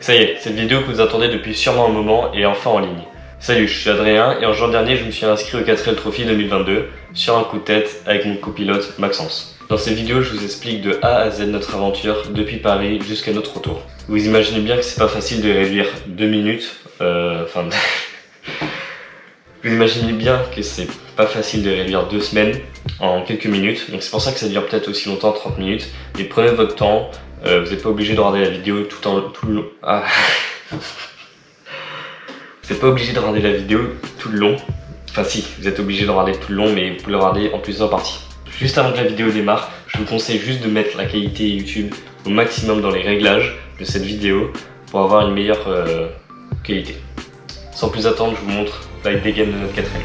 Ça y est, cette vidéo que vous attendez depuis sûrement un moment est enfin en ligne. Salut, je suis Adrien et en juin dernier je me suis inscrit au 4L Trophy 2022 sur un coup de tête avec mon copilote Maxence. Dans cette vidéo, je vous explique de A à Z notre aventure depuis Paris jusqu'à notre retour. Vous imaginez bien que c'est pas facile de réduire 2 minutes, Vous imaginez bien que c'est pas facile de réduire 2 semaines en quelques minutes, donc c'est pour ça que ça dure peut-être aussi longtemps, 30 minutes. Mais prenez votre temps, vous n'êtes pas obligé de regarder la vidéo tout le long. Ah. Vous n'êtes pas obligé de regarder la vidéo tout le long. Enfin si, vous êtes obligé de regarder tout le long, mais vous pouvez le regarder en plusieurs parties. Juste avant que la vidéo démarre, je vous conseille juste de mettre la qualité YouTube au maximum dans les réglages de cette vidéo pour avoir une meilleure qualité. Sans plus attendre, je vous montre la dégaine de notre 4L.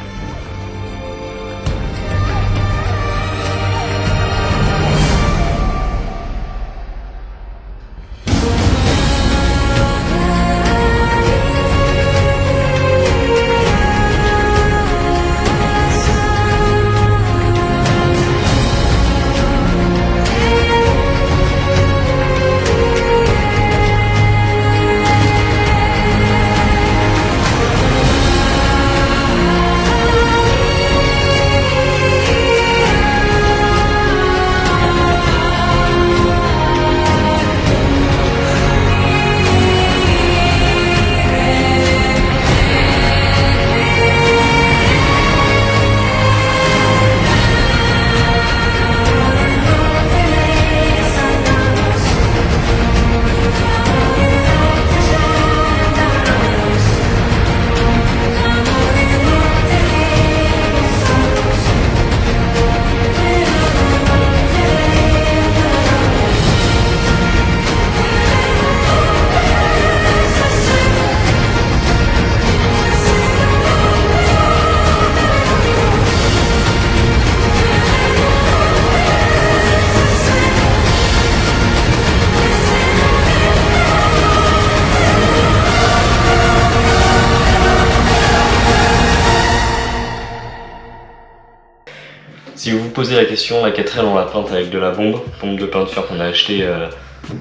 Si vous vous posez la question, la 4L on l'a peinte avec de la bombe de peinture qu'on a acheté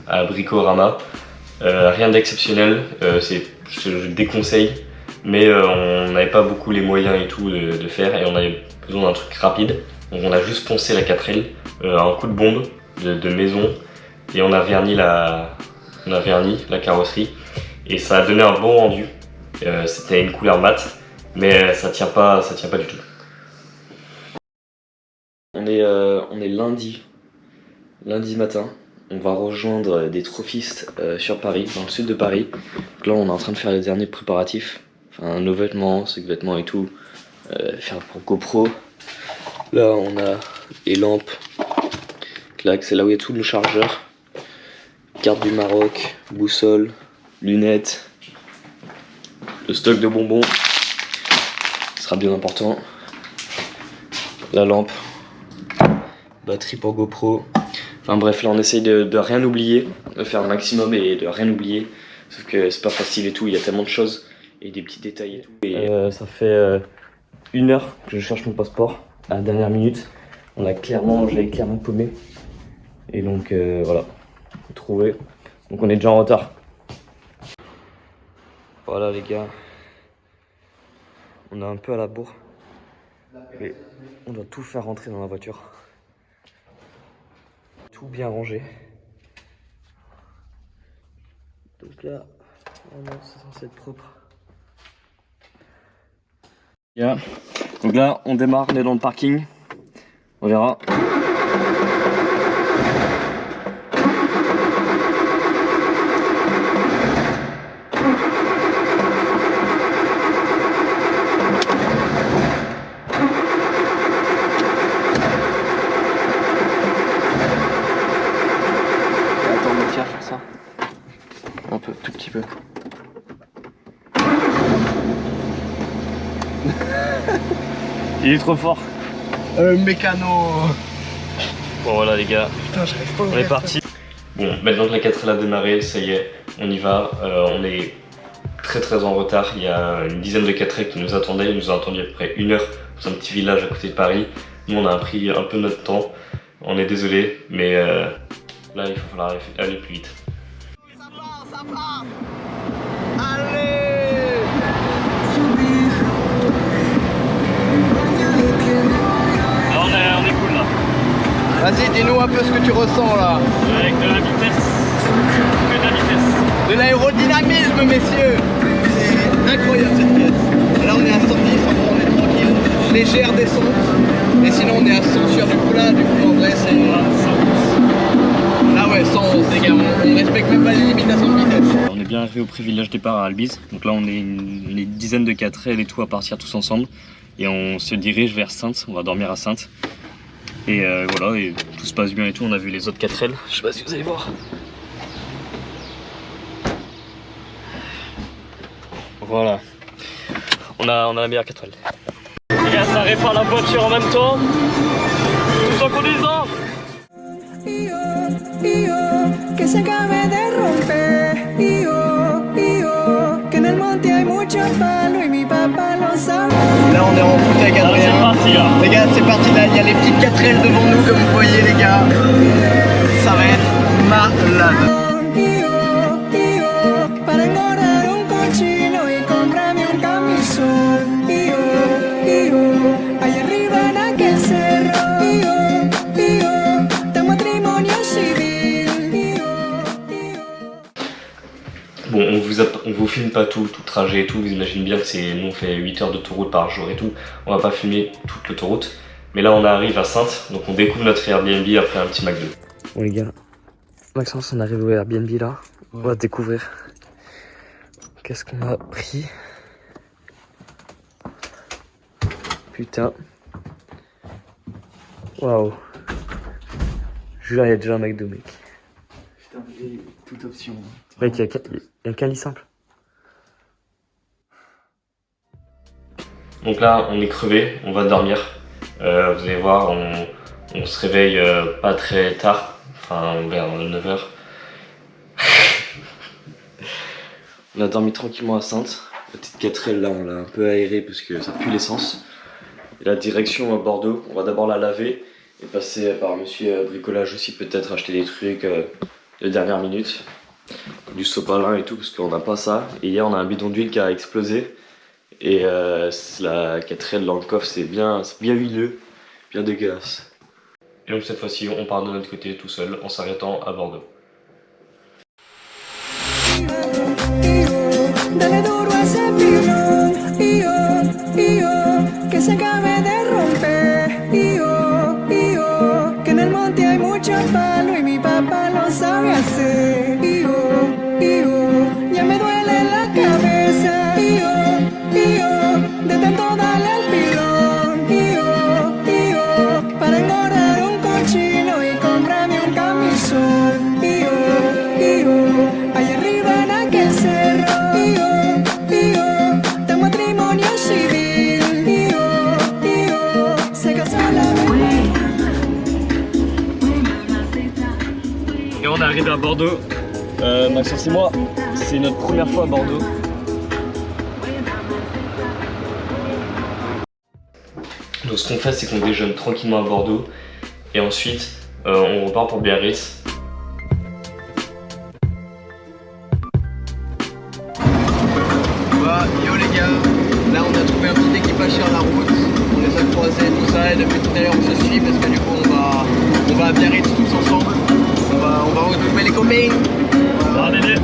à Bricorama. Rien d'exceptionnel, je déconseille, mais on n'avait pas beaucoup les moyens et tout de faire et on avait besoin d'un truc rapide. Donc on a juste poncé la 4L, un coup de bombe de maison et on a verni la carrosserie et ça a donné un bon rendu. C'était une couleur mate, mais ça tient pas du tout. On est lundi matin, on va rejoindre des trophistes sur Paris, dans le sud de Paris. Donc là on est en train de faire les derniers préparatifs, enfin nos vêtements, sacs vêtements et tout, faire pour GoPro. Là on a les lampes, clac, c'est là où il y a tous nos chargeurs, carte du Maroc, boussole, lunettes, le stock de bonbons, ce sera bien important, la lampe, batterie pour GoPro. Enfin bref, là on essaye de rien oublier, de faire un maximum et de rien oublier. Sauf que c'est pas facile et tout, il y a tellement de choses et des petits détails et tout. Et ça fait 1 heure que je cherche mon passeport à la dernière minute. Je l'avais clairement paumé. Et donc voilà, faut trouver. Donc on est déjà en retard. Voilà les gars, on est un peu à la bourre. Mais on doit tout faire rentrer dans la voiture. Tout bien rangé. Donc là, vraiment c'est censé être propre. Yeah. Donc là, on démarre, on est dans le parking. On verra. Faire ça un peu, tout petit peu. Il est trop fort. Mécano. Bon voilà les gars. Putain, j'arrive pas. On est parti. Bon, maintenant que la 4L a démarré, ça y est, on y va. On est très en retard. Il y a une dizaine de 4L qui nous attendaient. Ils nous ont attendu à peu près 1 heure dans un petit village à côté de Paris. Nous on a pris un peu notre temps. On est désolé, mais là il va falloir aller plus vite. Ça part. Allez! Là, on est cool là. Vas-y, dis-nous un peu ce que tu ressens là. Avec de la vitesse. Que de la vitesse. De l'aérodynamisme, messieurs. C'est incroyable cette pièce. Là, on est à 110, on est tranquille. Légère descente. Et sinon, on est à 100 sur du plat. Du coup, en vrai, c'est. Là, ouais, 111, les gars. On respecte même pas les limitations de vitesse. On est bien arrivé au pré-village départ à Albize. Donc là, on est une dizaine de 4L et tout à partir tous ensemble. Et on se dirige vers Saintes. On va dormir à Saintes. Et voilà, et tout se passe bien et tout. On a vu les autres 4L. Je sais pas si vous allez voir. Voilà. On a la meilleure 4L. Les gars, ça répare la voiture en même temps. Tout en conduisant. Que se acabe de romper que en el monte hay mucho palo y mi papá lo sabe. Là, on est en bouteille à Alors, c'est parti là. Les gars, c'est parti là. Il y a les petites 4L devant nous, comme vous voyez, les gars. Ça va être malade. Para engordar un cochino y comprarme un camisón. Allá arriba en aquel cerro. De matrimonio civil. Bon, on vous filme pas tout le trajet et tout. Vous imaginez bien que c'est nous on fait 8 heures d'autoroute par jour et tout. On va pas filmer toute l'autoroute. Mais là on arrive à Saintes, donc on découvre notre Airbnb après un petit McDo. Bon les gars, Maxence on arrive au Airbnb là, on va découvrir. Qu'est-ce qu'on a pris? Putain. Waouh. Jure, il y a déjà un McDo mec. Putain, j'ai toute option. Mec, il y a qu'un lit simple. Donc là on est crevé, on va dormir. Vous allez voir, on se réveille pas très tard, enfin vers 9h. On a dormi tranquillement à Saintes. La petite 4L là, on l'a un peu aérée parce que ça pue l'essence. Et la direction à Bordeaux, on va d'abord la laver et passer par monsieur bricolage aussi, peut-être acheter des trucs de dernière minute. Du sopalin et tout parce qu'on n'a pas ça. Et hier on a un bidon d'huile qui a explosé. Et la 4L dans le coffre c'est bien huileux, bien dégueulasse. Et donc cette fois-ci on part de notre côté tout seul en s'arrêtant à Bordeaux. Dale duro a ese pilón, que se acabe de romper, que en el monte hay mucho palo y mi papá lo sabe hacer, ya me duele la cabeza, de tanto darle al pilón, para engordar un cochino y comprarme un camisón, allá arriba en aquel cerro. Et on est arrivé à Bordeaux, Maxence et moi, c'est notre première fois à Bordeaux. Donc ce qu'on fait c'est qu'on déjeune tranquillement à Bordeaux et ensuite on repart pour Biarritz. Bah, yo les gars, là on a trouvé un petit équipage sur la route. On les a croisés, tout ça, et depuis tout à l'heure on se suit parce que du coup on va à Biarritz tous ensemble. On va retrouver les copains. Ah bébé,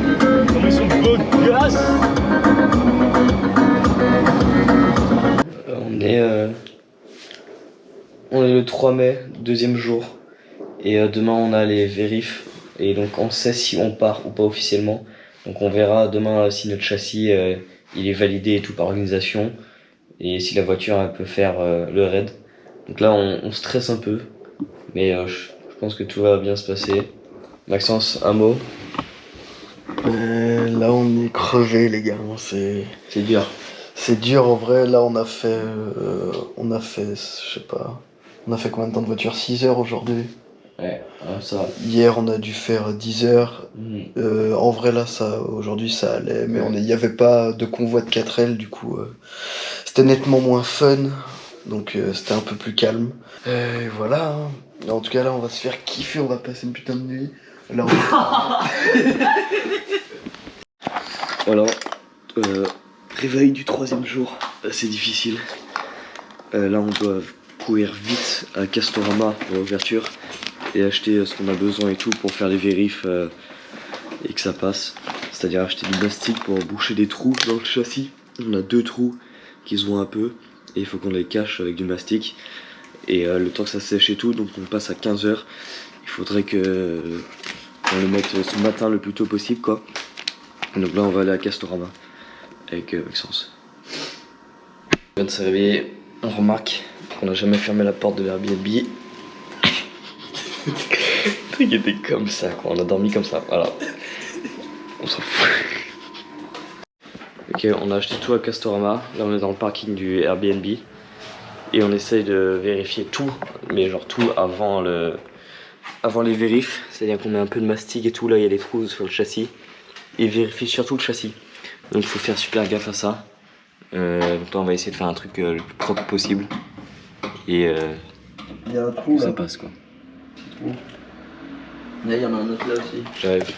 comme ils sont beaux gosses. On est le 3 mai, deuxième jour. Et demain on a les vérifs. Et donc on sait si on part ou pas officiellement. Donc on verra demain si notre châssis il est validé et tout par l'organisation. Et si la voiture elle peut faire le raid. Donc là on stresse un peu. Mais je pense que tout va bien se passer. Maxence, un mot? Là on est crevé les gars, c'est dur. C'est dur en vrai. Là on a fait je sais pas, on a fait combien de temps de voiture? 6 heures aujourd'hui. Ouais, ça va. Hier on a dû faire 10 heures. En vrai là aujourd'hui ça allait, mais il n'y avait pas de convoi de 4L, du coup c'était nettement moins fun, donc c'était un peu plus calme. Et voilà, hein. En tout cas là on va se faire kiffer, on va passer une putain de nuit. Là, Voilà, Réveil du 3e jour, c'est difficile. Là on doit courir vite à Castorama pour l'ouverture et acheter ce qu'on a besoin et tout pour faire les vérifs et que ça passe. C'est-à-dire acheter du mastic pour boucher des trous dans le châssis. On a 2 trous qui se voient un peu et il faut qu'on les cache avec du mastic. Et le temps que ça sèche et tout, donc on passe à 15 h. Il faudrait qu'on le mette ce matin le plus tôt possible quoi. Et donc là on va aller à Castorama avec Maxence. On vient de se réveiller, on remarque qu'on n'a jamais fermé la porte de l'Airbnb. Le truc était comme ça quoi, on a dormi comme ça, voilà. On s'en fout. Ok, on a acheté tout à Castorama, là on est dans le parking du Airbnb. Et on essaye de vérifier tout, mais genre tout avant les vérifs. C'est-à-dire qu'on met un peu de mastic et tout, là il y a des trous sur le châssis. Et vérifie surtout le châssis. Donc il faut faire super gaffe à ça. Donc là on va essayer de faire un truc le plus propre possible. Et Il y a un trou là. ça passe quoi. Il y en a un autre là aussi. J'arrive.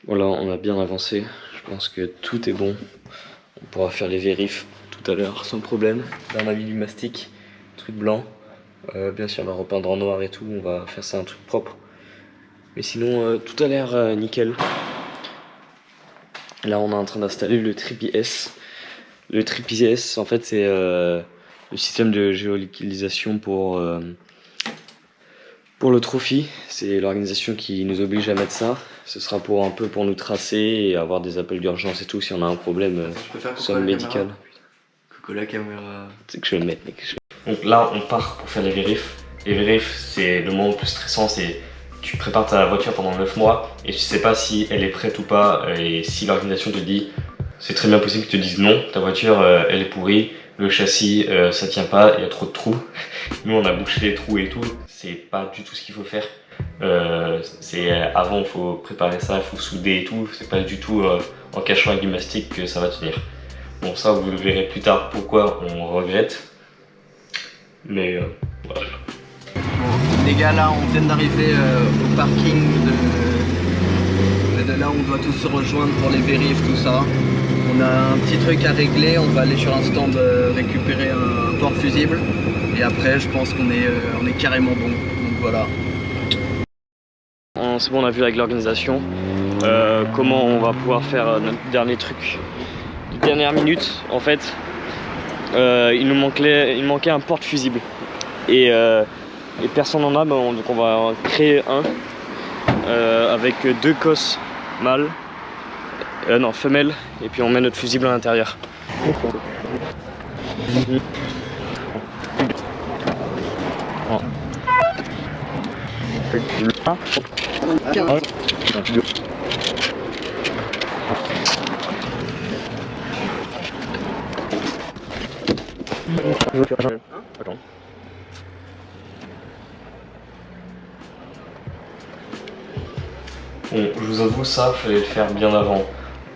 Voilà, on a bien avancé. Je pense que tout est bon. On pourra faire les vérifs tout à l'heure sans problème. Là on a mis du mastic, truc blanc. Bien sûr on va repeindre en noir et tout. On va faire ça un truc propre. Mais sinon tout a l'air nickel. Là on est en train d'installer le Trippy S. Le Trippy S en fait c'est le système de géolocalisation pour le trophy. C'est l'organisation qui nous oblige à mettre ça. Ce sera pour un peu pour nous tracer et avoir des appels d'urgence et tout si on a un problème sur le médical. Coucou la caméra. C'est que je vais le mettre mec. Donc là on part pour faire les vérifs. Les vérifs c'est le moment le plus stressant, c'est tu prépares ta voiture pendant 9 mois et tu sais pas si elle est prête ou pas et si l'organisation te dit c'est très bien possible qu'ils te disent non, ta voiture elle est pourrie, le châssis ça tient pas, il y a trop de trous. Nous on a bouché les trous et tout, c'est pas du tout ce qu'il faut faire. Avant il faut préparer ça, il faut souder et tout, c'est pas du tout en cachant avec du mastic que ça va tenir. Bon ça vous le verrez plus tard pourquoi on regrette. Mais voilà. Bon, les gars, là, on vient d'arriver au parking de là où on doit tous se rejoindre pour les vérifs, tout ça. On a un petit truc à régler, on va aller sur un stand récupérer un porte-fusible. Et après, je pense qu'on est carrément bon. Donc voilà. C'est bon, on a vu avec l'organisation comment on va pouvoir faire notre dernier truc de dernière minute. En fait, il manquait un porte-fusible. Et personne n'en a, donc on va en créer un avec 2 cosses mâles, non femelles, et puis on met notre fusible à l'intérieur. Attends. Bon, je vous avoue ça, fallait le faire bien avant.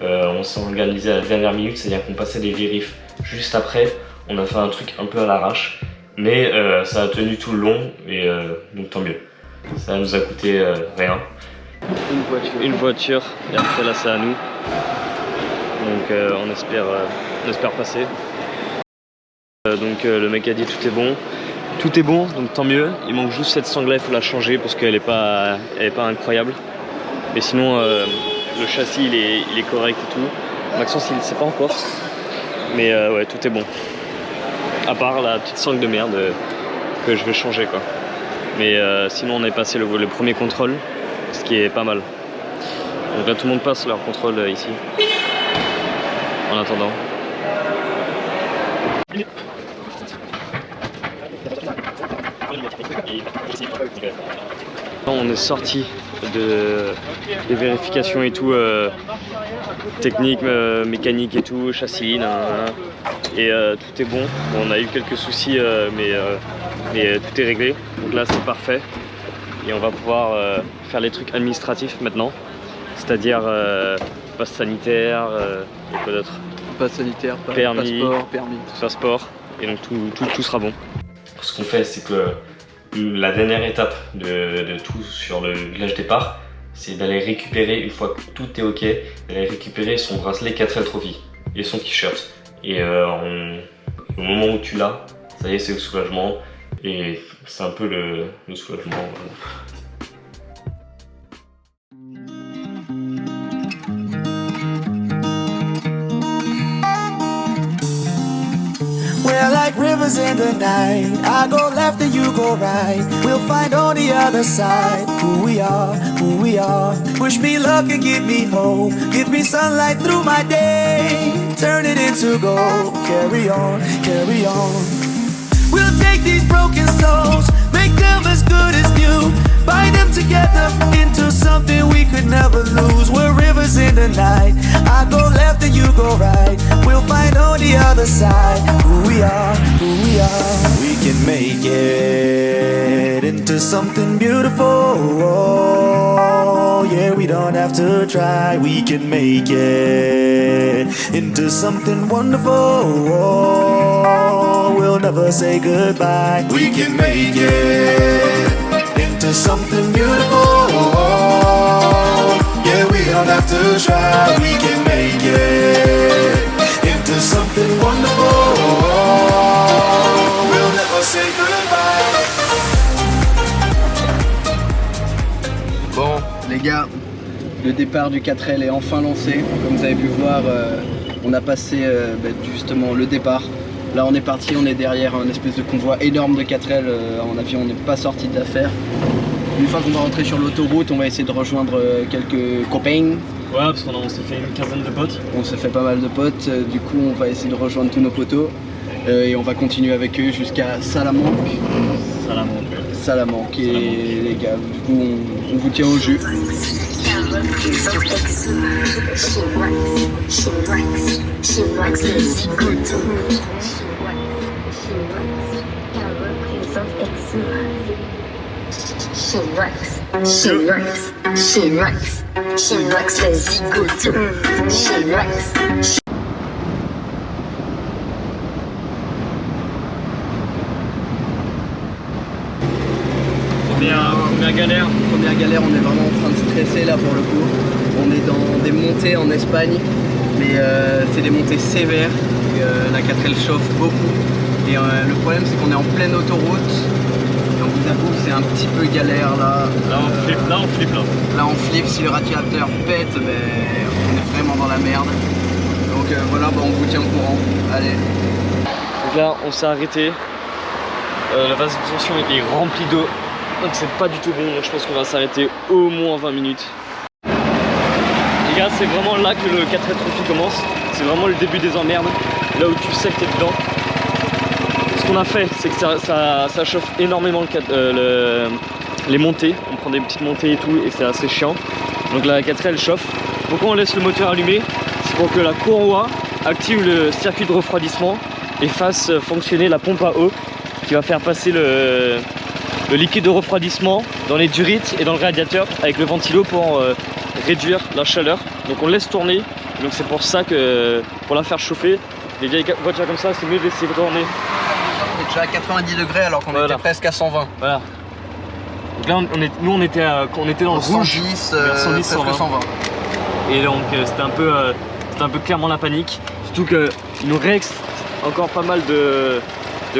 On s'est organisé à la dernière minute, c'est-à-dire qu'on passait les vérifs juste après. On a fait un truc un peu à l'arrache, mais ça a tenu tout le long, et donc tant mieux. Ça nous a coûté rien. Une voiture, et après là c'est à nous. Donc on espère passer. Donc le mec a dit tout est bon. Tout est bon, donc tant mieux. Il manque juste cette sangle là, il faut la changer parce qu'elle est pas incroyable. Mais sinon le châssis il est correct et tout. Maxence il ne sait pas encore. Mais ouais tout est bon. À part la petite sangle de merde que je vais changer quoi. Mais sinon on est passé le premier contrôle, ce qui est pas mal. Donc là tout le monde passe leur contrôle ici. En attendant. On est sorti des vérifications et tout, technique, mécanique et tout, châssis, et tout est bon. On a eu quelques soucis, mais tout est réglé. Donc là c'est parfait. Et on va pouvoir faire les trucs administratifs maintenant, c'est-à-dire passe sanitaire, et quoi d'autre ? Passe sanitaire, permis, passeport. Et donc tout sera bon. Ce qu'on fait, c'est que la dernière étape de tout sur le village départ, c'est d'aller récupérer, une fois que tout est ok, d'aller récupérer son bracelet 4L Trophy et son t-shirt. Et au moment où tu l'as, ça y est, c'est le soulagement. Et c'est un peu le soulagement. We're like rivers in the night. I go left and you go right. We'll find on the other side who we are, who we are. Push me luck and give me hope. Give me sunlight through my day. Turn it into gold. Carry on, carry on. We'll take these broken souls, make them as good as new. Bind them together into something we could never lose. We're rivers in the night. I go left and you go right. We'll find on the other side who we are, who we are. We can make it into something beautiful. Oh, yeah, we don't have to try. We can make it into something wonderful. Oh, we'll never say goodbye. We can make it into something beautiful. Yeah, we don't have to try. We can make it into something wonderful. We'll never say goodbye. Bon, les gars, le départ du 4L est enfin lancé. Comme vous avez pu voir, on a passé justement le départ. Là, on est parti, on est derrière un espèce de convoi énorme de 4L. À mon avis, on n'est pas sorti de l'affaire. Une fois qu'on va rentrer sur l'autoroute, on va essayer de rejoindre quelques copains. Ouais, parce qu'on s'est fait une quinzaine de potes. On s'est fait pas mal de potes. Du coup, on va essayer de rejoindre tous nos potos. Et on va continuer avec eux jusqu'à Salamanque. Salamanque. Et les gars, du coup, on vous tient au jus. She rocks le zigoto. She rocks. Première galère, on est vraiment en train de stresser là pour le coup. On est dans des montées en Espagne, mais c'est des montées sévères. Et, la 4L chauffe beaucoup. Et le problème c'est qu'on est en pleine autoroute. Donc je vous avoue que c'est un petit peu galère là. Là on flippe. Là on flippe, si le radiateur pète, on est vraiment dans la merde. Donc voilà, on vous tient au courant. Allez. Donc là on s'est arrêté. La vase de tension est remplie d'eau. Donc c'est pas du tout bon, je pense qu'on va s'arrêter au moins 20 minutes. Les gars, c'est vraiment là que le 4L Trophy commence. C'est vraiment le début des emmerdes, là où tu sais que t'es dedans. Ce qu'on a fait, c'est que ça chauffe énormément les montées. On prend des petites montées et tout, et c'est assez chiant. Donc la 4L chauffe. Pourquoi on laisse le moteur allumé? C'est pour que la courroie active le circuit de refroidissement et fasse fonctionner la pompe à eau qui va faire passer le liquide de refroidissement dans les durites et dans le radiateur avec le ventilo pour réduire la chaleur. Donc on laisse tourner, donc c'est pour ça que pour la faire chauffer, les vieilles voitures comme ça, c'est mieux de laisser tourner. On est déjà à 90 degrés alors qu'on était presque à 120. Voilà. Donc là on était dans le rouge, 110, presque 120. Et donc c'était un peu clairement la panique. Surtout qu'il nous reste encore pas mal de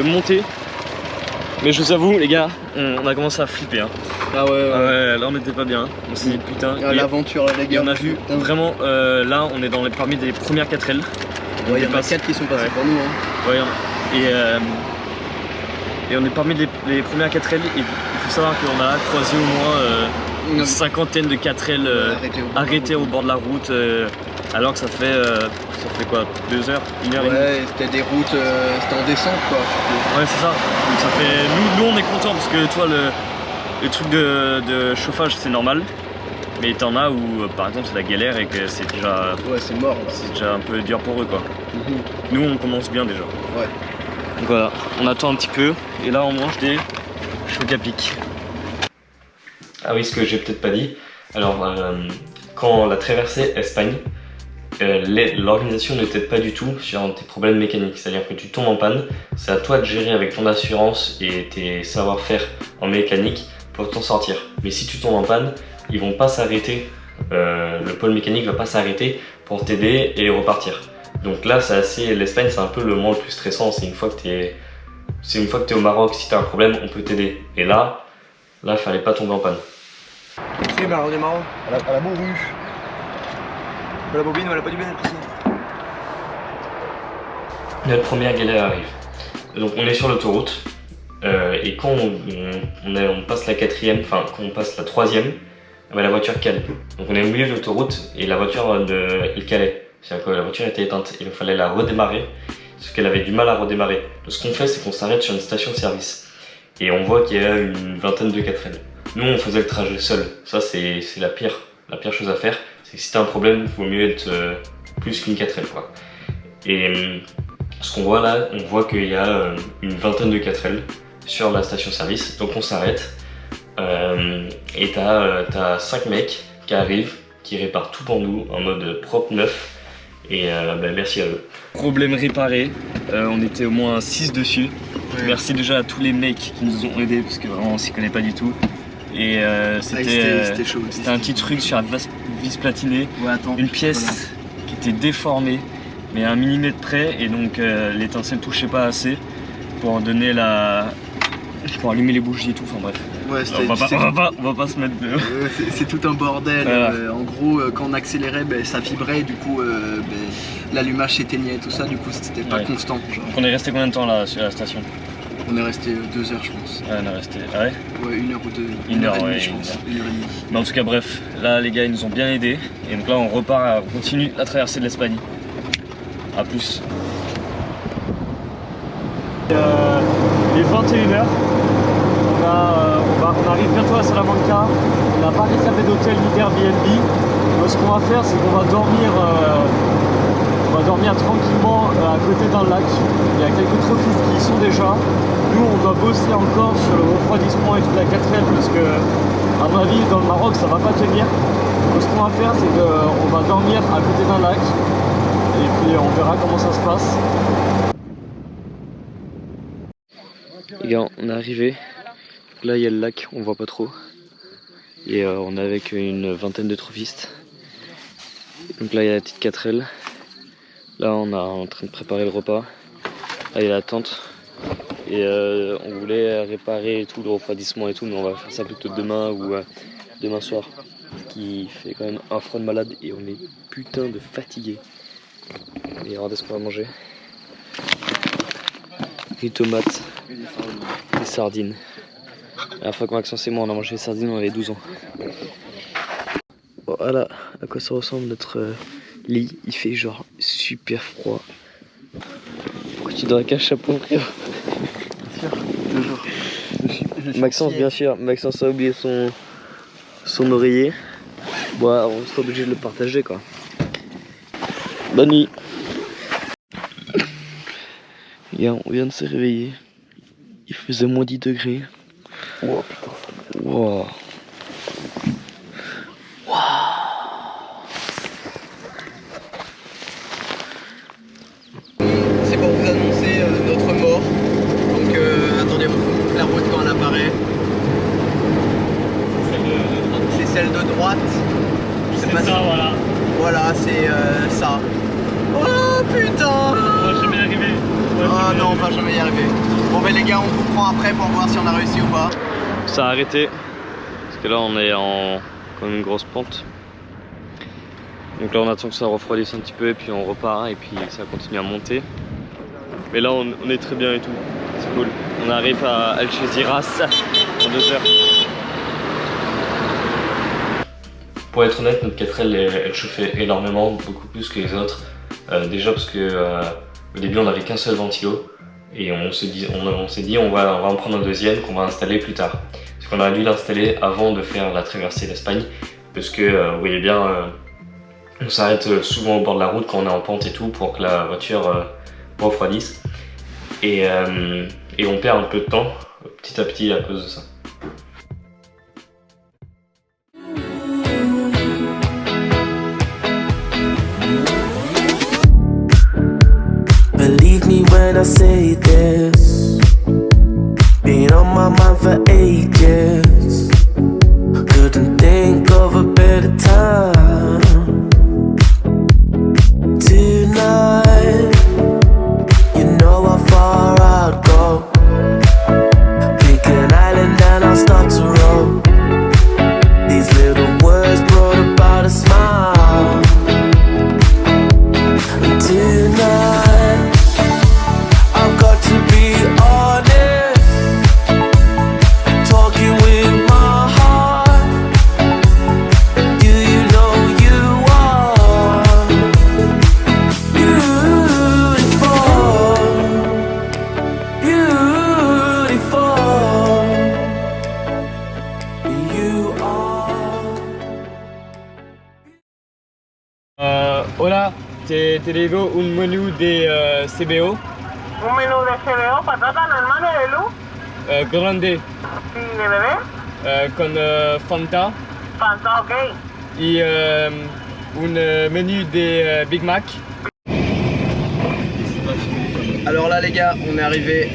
montées. Mais je vous avoue les gars, on a commencé à flipper hein. Ah ouais. Là on n'était pas bien, on s'est dit putain. L'aventure les gars. Et on a vu vraiment, là on est parmi les premières 4L. Il y en a 4 qui sont passés pour nous hein. Ouais, et on est parmi les premières 4L. Et il faut savoir qu'on a croisé au moins une cinquantaine de 4L arrêtés au bord de la route. Alors que ça fait quoi, 2 heures, 1 heure et demie. Ouais, c'était des routes, c'était en descente quoi. Ouais c'est ça, donc ça fait, nous on est contents parce que toi le truc de chauffage c'est normal. Mais t'en as où par exemple c'est la galère et que c'est déjà... Ouais c'est mort. C'est déjà un peu dur pour eux quoi. Nous on commence bien déjà. Ouais. Donc voilà, on attend un petit peu et là on mange des chocs à pic. Ah oui, ce que j'ai peut-être pas dit. Alors, quand la traversée Espagne, l'organisation ne t'aide pas du tout sur tes problèmes mécaniques. C'est-à-dire que tu tombes en panne, c'est à toi de gérer avec ton assurance et tes savoir-faire en mécanique pour t'en sortir. Mais si tu tombes en panne, ils vont pas s'arrêter, le pôle mécanique va pas s'arrêter pour t'aider et repartir. Donc là, l'Espagne, c'est un peu le moment le plus stressant. C'est une fois que t'es au Maroc, si t'as un problème, on peut t'aider. Et là, fallait pas tomber en panne. Si, bah redémarrons. À la bourrue. La bobine, voilà pas du bien. Notre première galère arrive. Donc on est sur l'autoroute. Et quand on passe la quatrième, enfin quand on passe la troisième, la voiture cale. Donc on est au milieu de l'autoroute et la voiture elle calait. C'est-à-dire que la voiture était éteinte. Il fallait la redémarrer parce qu'elle avait du mal à redémarrer. Donc ce qu'on fait, c'est qu'on s'arrête sur une station de service et on voit qu'il y a une vingtaine de 4L. Nous on faisait le trajet seul. Ça c'est la pire chose à faire. C'est que si t'as un problème, il vaut mieux être plus qu'une 4L quoi. Et ce qu'on voit là, on voit qu'il y a une vingtaine de 4L sur la station-service, donc on s'arrête et t'as 5 mecs qui arrivent, qui réparent tout pour nous en mode propre neuf et merci à eux. Problème réparé, on était au moins 6 dessus. Ouais. Merci déjà à tous les mecs qui nous ont aidés parce que vraiment on s'y connaît pas du tout. Et c'était un petit truc sur la vis platinée, une pièce qui était déformée mais à 1 millimètre près et donc l'étincelle touchait pas assez pour donner pour allumer les bougies et tout, enfin bref. Ouais, on va pas se mettre de... c'est tout un bordel. Voilà. En gros, quand on accélérait, ça vibrait, du coup l'allumage s'éteignait et tout ça, du coup c'était pas constant. Genre. On est resté combien de temps là sur la station? On est resté 2 heures je pense. Ouais, on est resté... Ah ouais? Ouais, 1 heure ou 2. 1 heure, et demie, je pense. 1 heure et demie. Mais en tout cas bref, là les gars ils nous ont bien aidés et donc là on repart, on continue la traversée de l'Espagne. A plus. Il est 21h. On arrive bientôt à Salamanca. On n'a pas réservé d'hôtel ni d'Airbnb. Donc ce qu'on va faire, c'est qu'on va dormir tranquillement à côté d'un lac. Il y a quelques trophistes qui y sont déjà. Nous, on doit bosser encore sur le refroidissement et toute la 4L parce que, à mon avis, dans le Maroc, ça va pas tenir. Donc ce qu'on va faire, c'est qu'on va dormir à côté d'un lac. Et puis on verra comment ça se passe. Les gars, on est arrivé. Là il y a le lac, on voit pas trop. Et on est avec une vingtaine de trophistes. Donc là il y a la petite 4L. Là on est en train de préparer le repas. Là il y a la tente. Et on voulait réparer tout le refroidissement et tout, mais on va faire ça plutôt demain ou demain soir. Ce qui fait quand même un froid de malade et on est putain de fatigué. Et regardez ce qu'on va manger. Riz tomate, des sardines. La dernière fois que Maxence et moi on a mangé des sardines, on avait 12 ans. Voilà à quoi ça ressemble notre lit. Il fait genre super froid. Pourquoi tu dois avec un chapeau, frère? Bien sûr, toujours. Maxence, bien sûr. Maxence a oublié son oreiller. Bon, on sera obligé de le partager quoi. Bonne nuit. On vient de se réveiller. Il faisait moins 10 degrés. Wow, putain. Wow. Wow. C'est pour vous annoncer notre mort. Donc attendez, on vous montre la route quand elle apparaît. C'est celle de droite. C'est pas ça, voilà. Voilà, c'est ça. Oh putain! On va jamais y arriver. Oh non, on va jamais y arriver. Bon ben les gars, on vous prend après pour voir si on a réussi ou pas. Ça a arrêté. Parce que là on est en comme une grosse pente. Donc là on attend que ça refroidisse un petit peu et puis on repart et puis ça continue à monter. Mais là on est très bien et tout. C'est cool. On arrive à Algeciras en 2 heures. Pour être honnête, notre 4L elle chauffait énormément, beaucoup plus que les autres. Déjà parce que au début on n'avait qu'un seul ventilo et on s'est dit on va en prendre un deuxième qu'on va installer plus tard. Parce qu'on aurait dû l'installer avant de faire la traversée d'Espagne parce que vous voyez bien on s'arrête souvent au bord de la route quand on est en pente et tout pour que la voiture refroidisse et on perd un peu de temps petit à petit à cause de ça. Believe me when I say this, been on my mind for ages. Couldn't think think of a better time tonight. You know how far I'd go. Pick an island and I'll start to roll. These little words brought about a smile. And tonight I've got to be honest, talking with my heart. Do you know you are beautiful, beautiful. You are. Hola, te digo un menú de CBO. Un menú de CBO, patata normal de luz Grande, y de bebé. con Fanta. Fanta, ok. Et un menu des Big Mac. Alors là les gars, on est arrivé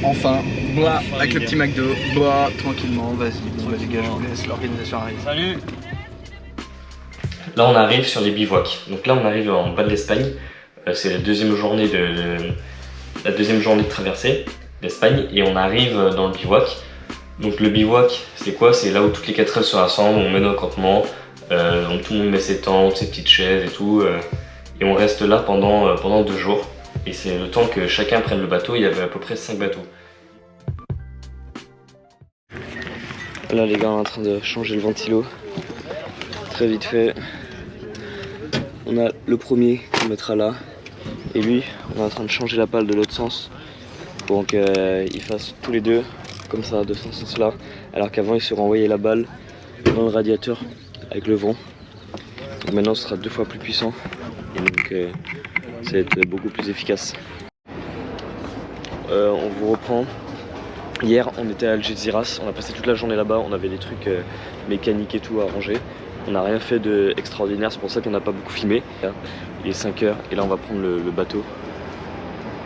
enfin, bois, avec le petit McDo, bois, tranquillement, vas-y, bon, les gars je vous laisse, l'organisation arrive. Salut. Là on arrive sur les bivouacs. Donc là on arrive en bas de l'Espagne. C'est la deuxième journée de traversée d'Espagne et on arrive dans le bivouac. Donc le bivouac c'est quoi? C'est là où toutes les 4L se rassemblent, on met nos campements, donc tout le monde met ses tentes, ses petites chaises et tout, et on reste là pendant 2 jours. Et c'est le temps que chacun prenne le bateau, il y avait à peu près 5 bateaux. Là les gars on est en train de changer le ventilo, très vite fait. On a le premier qu'on mettra là, et lui on est en train de changer la pale de l'autre sens pour qu'ils fassent tous les deux comme ça, de ce sens là, alors qu'avant ils se renvoyaient la balle dans le radiateur avec le vent. Donc maintenant ce sera 2 fois plus puissant et donc ça va être beaucoup plus efficace. On vous reprend. Hier on était à Algeciras, on a passé toute la journée là-bas, on avait des trucs mécaniques et tout à ranger. On n'a rien fait d'extraordinaire, c'est pour ça qu'on n'a pas beaucoup filmé. Il est 5 h et là on va prendre le bateau.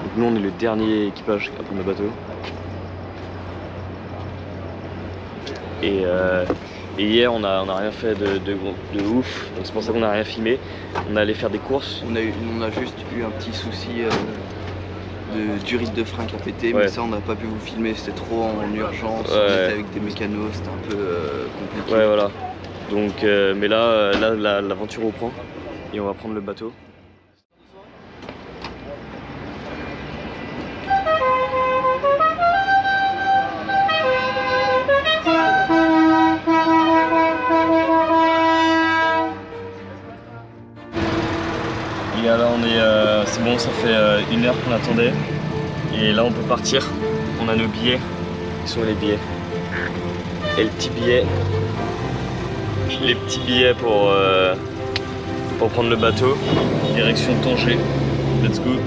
Donc nous on est le dernier équipage à prendre le bateau. Et hier on a rien fait de ouf, donc c'est pour ça qu'on n'a rien filmé. On est allé faire des courses. On a juste eu un petit souci de durite de frein qui a pété, Ouais. mais ça on n'a pas pu vous filmer, c'était trop en urgence, Ouais. on était avec des mécanos, c'était un peu compliqué. Ouais voilà. Donc mais là l'aventure reprend et on va prendre le bateau. Et là on est, c'est bon, ça fait 1 heure qu'on attendait. Et là on peut partir. On a nos billets. Ils sont les billets. Et le petit billet. Les petits billets pour prendre le bateau. Direction Tanger. Let's go.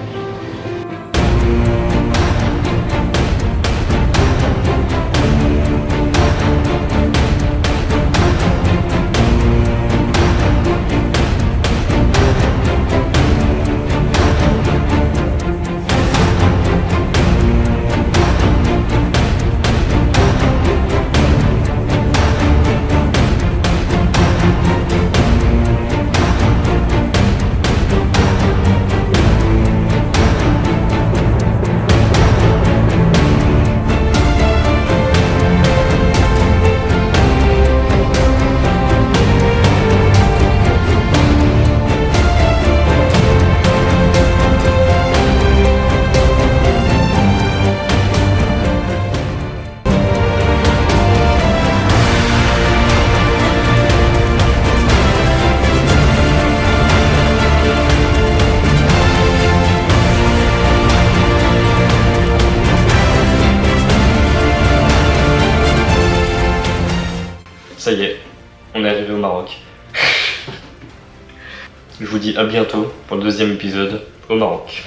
Ça y est, on est arrivé au Maroc. Je vous dis à bientôt pour le 2e épisode au Maroc.